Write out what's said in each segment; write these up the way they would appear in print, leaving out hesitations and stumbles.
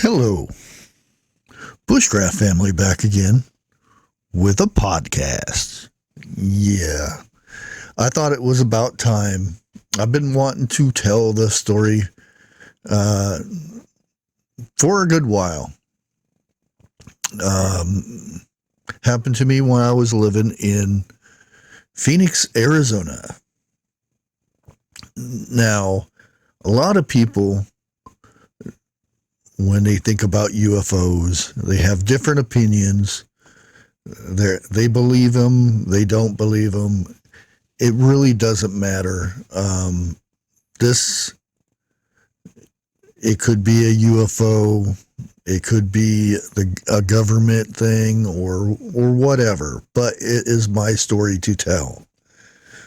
Hello, Bushcraft family back again with a podcast. Yeah, I thought it was about time. I've been wanting to tell this story for a good while. Happened to me when I was living in Phoenix, Arizona. Now, a lot of people, when they think about UFOs, they have different opinions. They believe them, they don't believe them. It really doesn't matter. It could be a UFO, it could be a government thing or whatever, but it is my story to tell.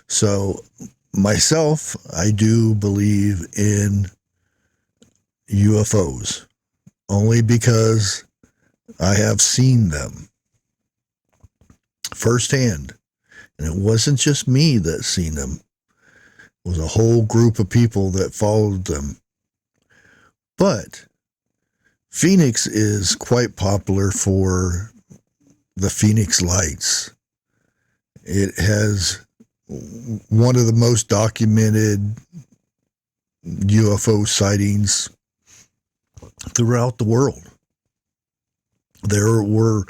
So myself, I do believe in UFOs. Only because I have seen them firsthand. And it wasn't just me that seen them. It was a whole group of people that followed them. But Phoenix is quite popular for the Phoenix Lights. It has one of the most documented UFO sightings throughout the world. There were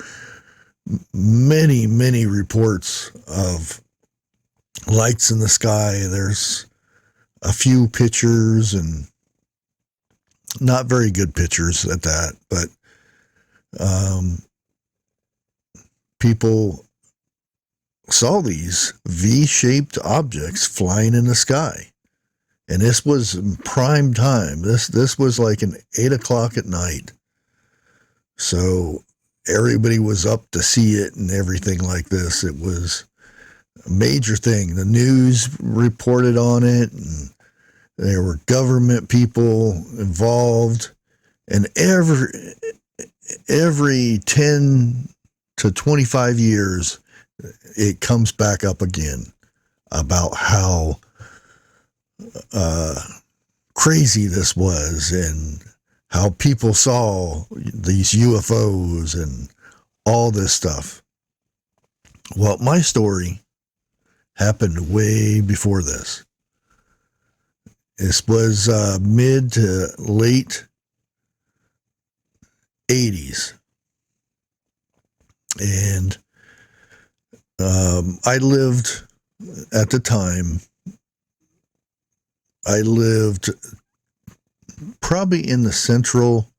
many, many reports of lights in the sky. There's a few pictures, and not very good pictures at that, but people saw these V-shaped objects flying in the sky. And this was prime time. This was like an 8 o'clock at night. So everybody was up to see it and everything like this. It was a major thing. The news reported on it, and there were government people involved. And every 10 to 25 years, it comes back up again about how crazy this was and how people saw these UFOs and all this stuff. Well, my story happened way before this. This was mid to late 80s. And I lived at the time, I lived probably in the central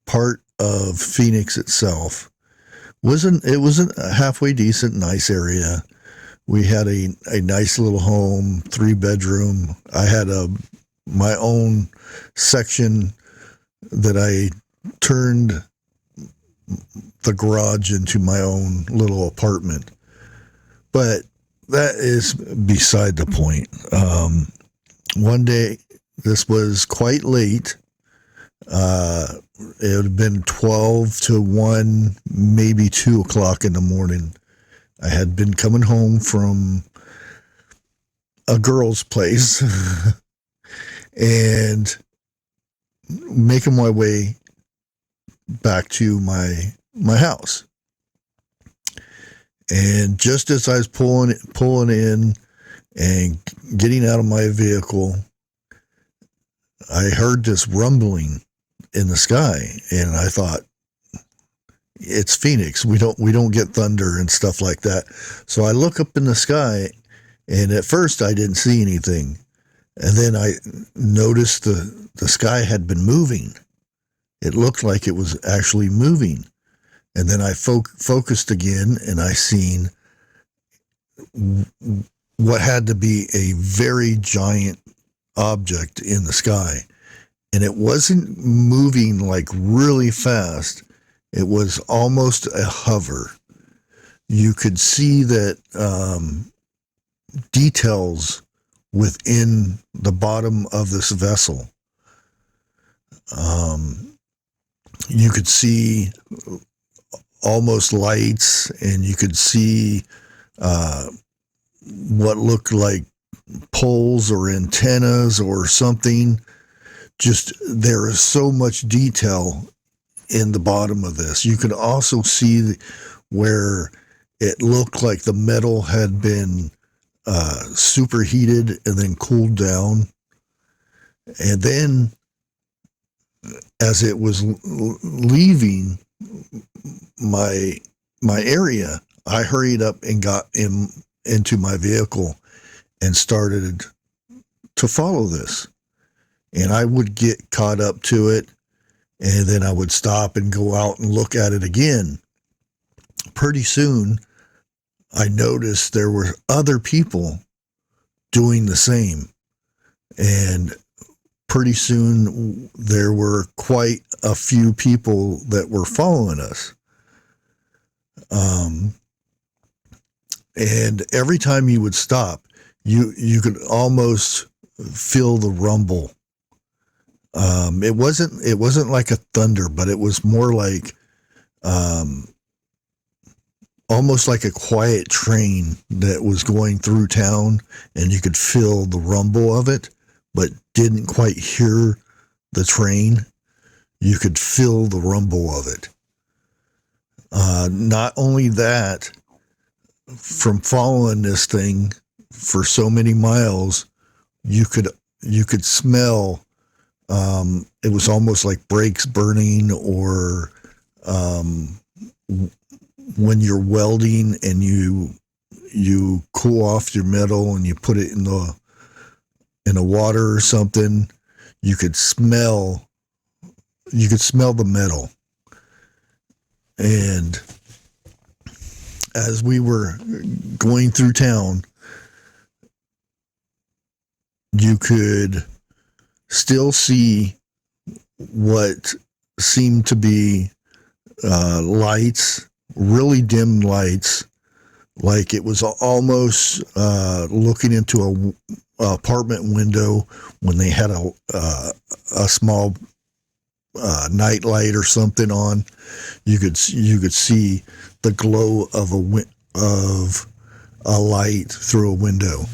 part of Phoenix itself. It was a halfway decent, nice area. We had a nice little home, 3-bedroom. I had my own section that I turned the garage into my own little apartment. But that is beside the point. One day, this was quite late. It would have been 12 to 1, maybe 2 o'clock in the morning. I had been coming home from a girl's place and making my way back to my house. And just as I was pulling in and getting out of my vehicle, I heard this rumbling in the sky, and I thought, it's Phoenix. We don't get thunder and stuff like that. So I look up in the sky, and at first I didn't see anything. And then I noticed the sky had been moving. It looked like it was actually moving. And then I focused again, and I seen what had to be a very giant object in the sky. And it wasn't moving like really fast. It was almost a hover. You could see that details within the bottom of this vessel. You could see almost lights, and you could see what looked like poles or antennas or something. Just there is so much detail in the bottom of this. You could also see where it looked like the metal had been superheated and then cooled down. And then as it was leaving my area, I hurried up and got into my vehicle and started to follow this. And I would get caught up to it, and then I would stop and go out and look at it again. Pretty soon, I noticed there were other people doing the same. And pretty soon, there were quite a few people that were following us. And every time you would stop, you could almost feel the rumble. It wasn't like a thunder, but it was more like almost like a quiet train that was going through town, and you could feel the rumble of it, but didn't quite hear the train. You could feel the rumble of it. Not only that, from following this thing for so many miles, you could smell. It was almost like brakes burning, or when you're welding and you cool off your metal and you put it in the water or something, you could smell the metal. And as we were going through town, you could still see what seemed to be lights, really dim lights, like it was almost looking into a apartment window when they had a small night light or something on. You could see the glow of a light through a window.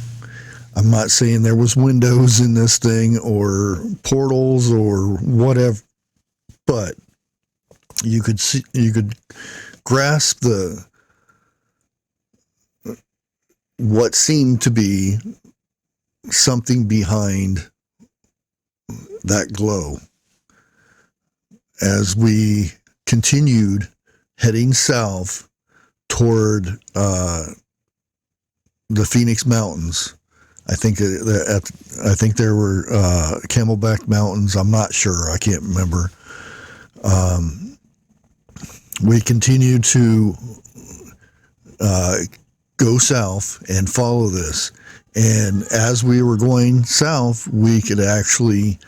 I'm not saying there was windows in this thing or portals or whatever, but you could grasp what seemed to be something behind that glow. As we continued heading south toward the Phoenix Mountains, I think there were Camelback Mountains. I'm not sure. I can't remember. We continued to go south and follow this. And as we were going south, we could actually,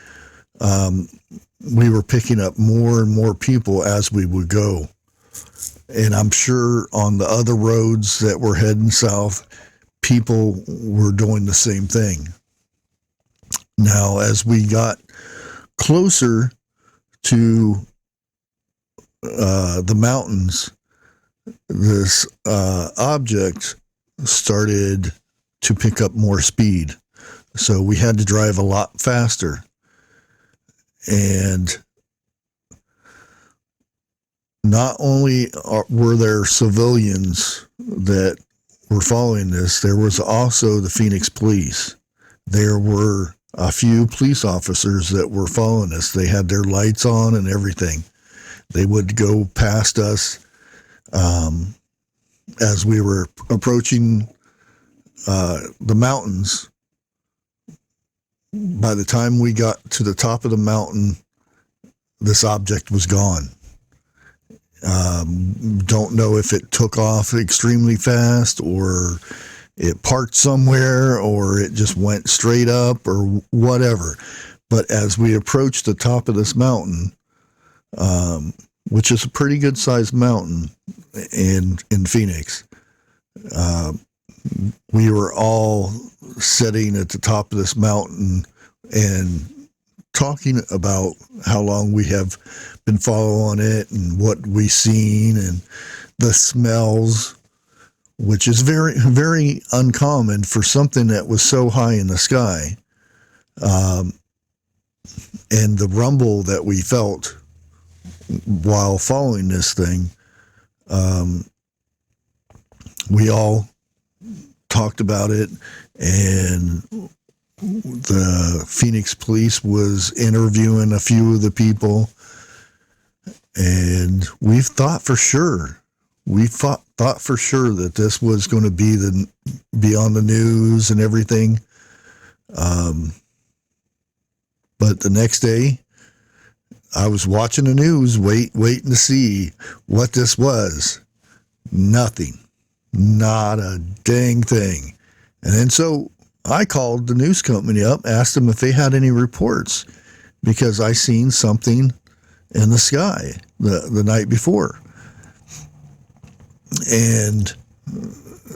we were picking up more and more people as we would go. And I'm sure on the other roads that were heading south, people were doing the same thing. Now, as we got closer to the mountains, this object started to pick up more speed. So we had to drive a lot faster. And not only were there civilians that were following this, there was also the Phoenix police. There were a few police officers that were following us. They had their lights on and everything. They would go past us as we were approaching the mountains. By the time we got to the top of the mountain, this object was gone. Don't know if it took off extremely fast, or it parked somewhere, or it just went straight up, or whatever. But as we approached the top of this mountain, which is a pretty good sized mountain in Phoenix, we were all sitting at the top of this mountain and talking about how long we have been following it and what we've seen and the smells, which is very, very uncommon for something that was so high in the sky. And the rumble that we felt while following this thing, we all talked about it, and the Phoenix police was interviewing a few of the people, and we thought for sure that this was going to be on the news and everything. But the next day, I was watching the news, waiting to see what this was. Nothing. Not a dang thing. And then so I called the news company up, asked them if they had any reports, because I seen something in the sky the night before. And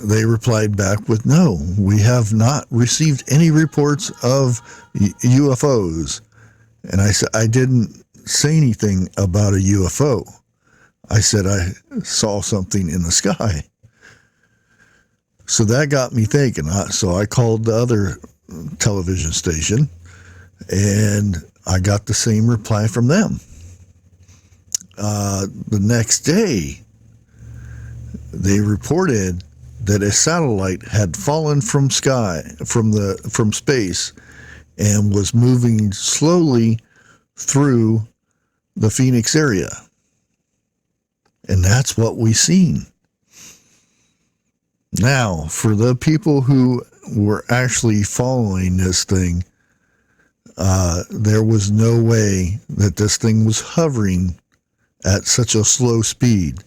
they replied back with, no, we have not received any reports of UFOs. And I said, I didn't say anything about a UFO. I said I saw something in the sky. So that got me thinking. So I called the other television station, and I got the same reply from them. The next day, they reported that a satellite had fallen from space and was moving slowly through the Phoenix area. And that's what we seen. Now, for the people who were actually following this thing, there was no way that this thing was hovering at such a slow speed.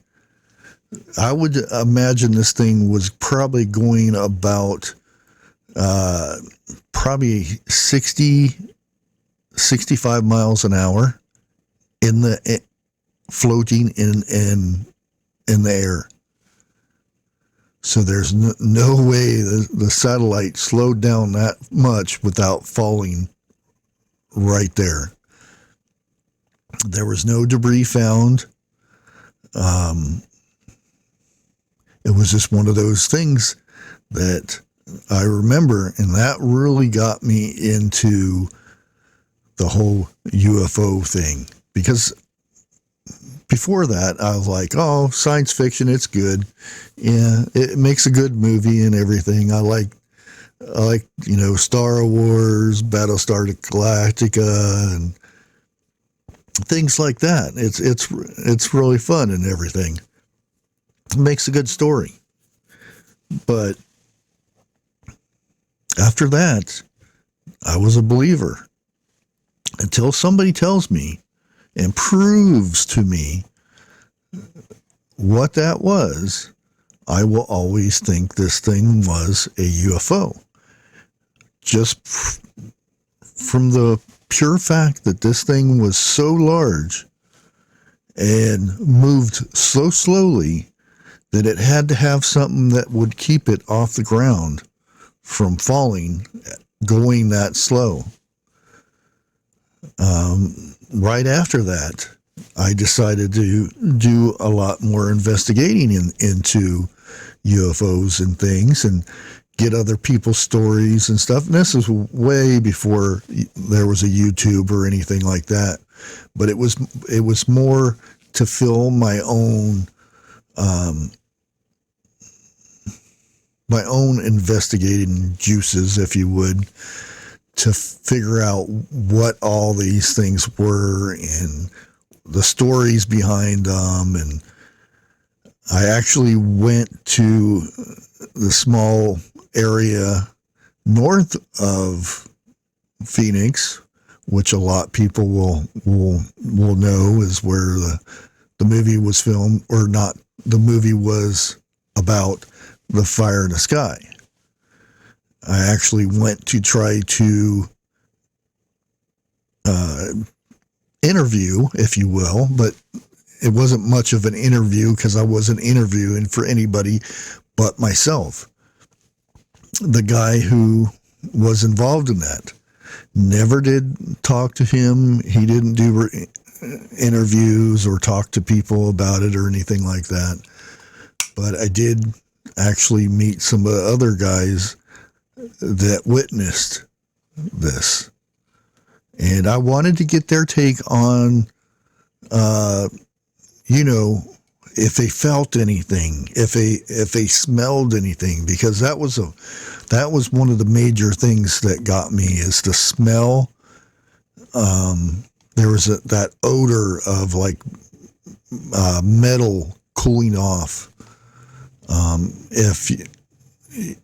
I would imagine this thing was probably going about probably 65 miles an hour floating in the air. So there's no way the satellite slowed down that much without falling right there. There was no debris found. It was just one of those things that I remember, and that really got me into the whole UFO thing. Because before that, I was like, oh, science fiction, it's good. Yeah, it makes a good movie and everything. I like, Star Wars, Battlestar Galactica, and things like that. It's really fun and everything. It makes a good story. But after that, I was a believer. Until somebody tells me and proves to me what that was, I will always think this thing was a UFO. Just from the pure fact that this thing was so large and moved so slowly that it had to have something that would keep it off the ground from falling, going that slow. Right after that, I decided to do a lot more investigating into UFOs and things and get other people's stories and stuff. And this is way before there was a YouTube or anything like that. But it was more to fill my own investigating juices, if you would, to figure out what all these things were and the stories behind them. And I actually went to the small area north of Phoenix, which a lot of people will know is where the movie was filmed, or not. The movie was about the fire in the sky. I actually went to try to interview, if you will, but it wasn't much of an interview because I wasn't interviewing for anybody but myself. The guy who was involved in that, never did talk to him. He didn't do interviews or talk to people about it or anything like that. But I did actually meet some of the other guys that witnessed this. And I wanted to get their take on you know, if they felt anything, if they smelled anything, because that was one of the major things that got me, is the smell. There was that odor of like metal cooling off. If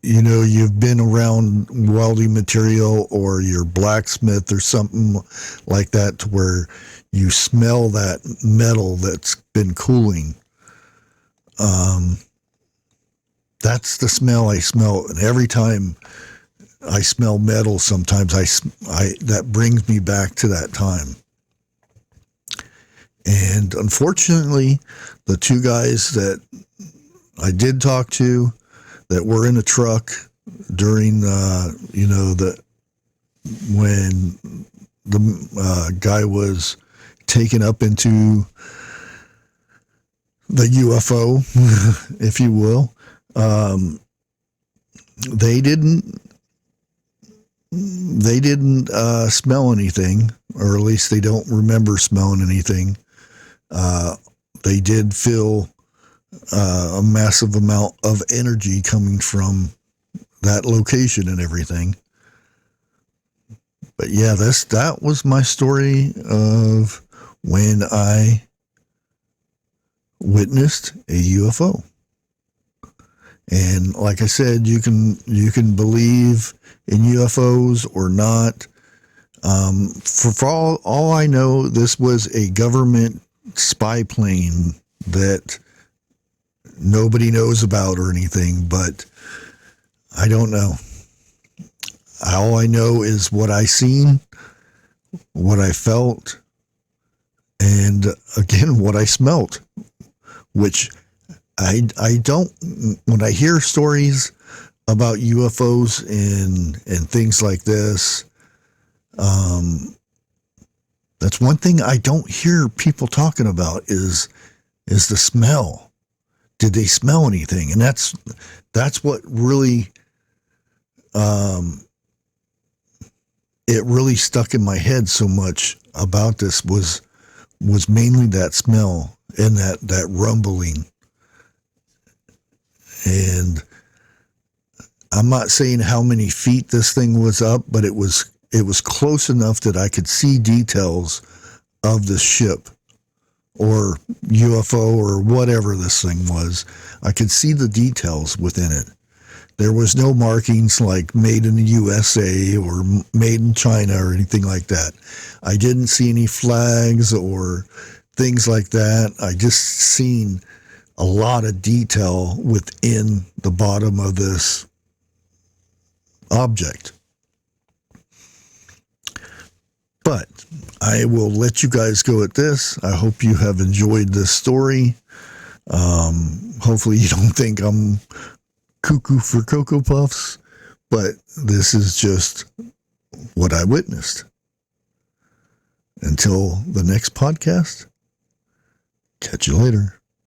you know, you've been around welding material, or you're blacksmith or something like that, to where you smell that metal that's been cooling. That's the smell I smell. And every time I smell metal, sometimes that brings me back to that time. And unfortunately, the two guys that I did talk to that were in a truck during, when the guy was taken up into the UFO, if you will, they didn't smell anything, or at least they don't remember smelling anything. They did feel a massive amount of energy coming from that location and everything. But yeah, that was my story of when I witnessed a UFO. And like I said, you can believe in UFOs or not. For all I know, this was a government spy plane that nobody knows about or anything, but I don't know. All I know is what I seen, what I felt, and again, what I smelt, which I don't, when I hear stories about UFOs and things like this, that's one thing I don't hear people talking about is the smell. Did they smell anything? And that's what really, it really stuck in my head so much about this was mainly that smell and that rumbling. And I'm not saying how many feet this thing was up, but it was close enough that I could see details of the ship or UFO or whatever this thing was. I could see the details within it. There was no markings like made in the USA or made in China or anything like that. I didn't see any flags or things like that. I just seen a lot of detail within the bottom of this object. But I will let you guys go at this. I hope you have enjoyed this story. Hopefully you don't think I'm cuckoo for Cocoa Puffs, but this is just what I witnessed. Until the next podcast, catch you later.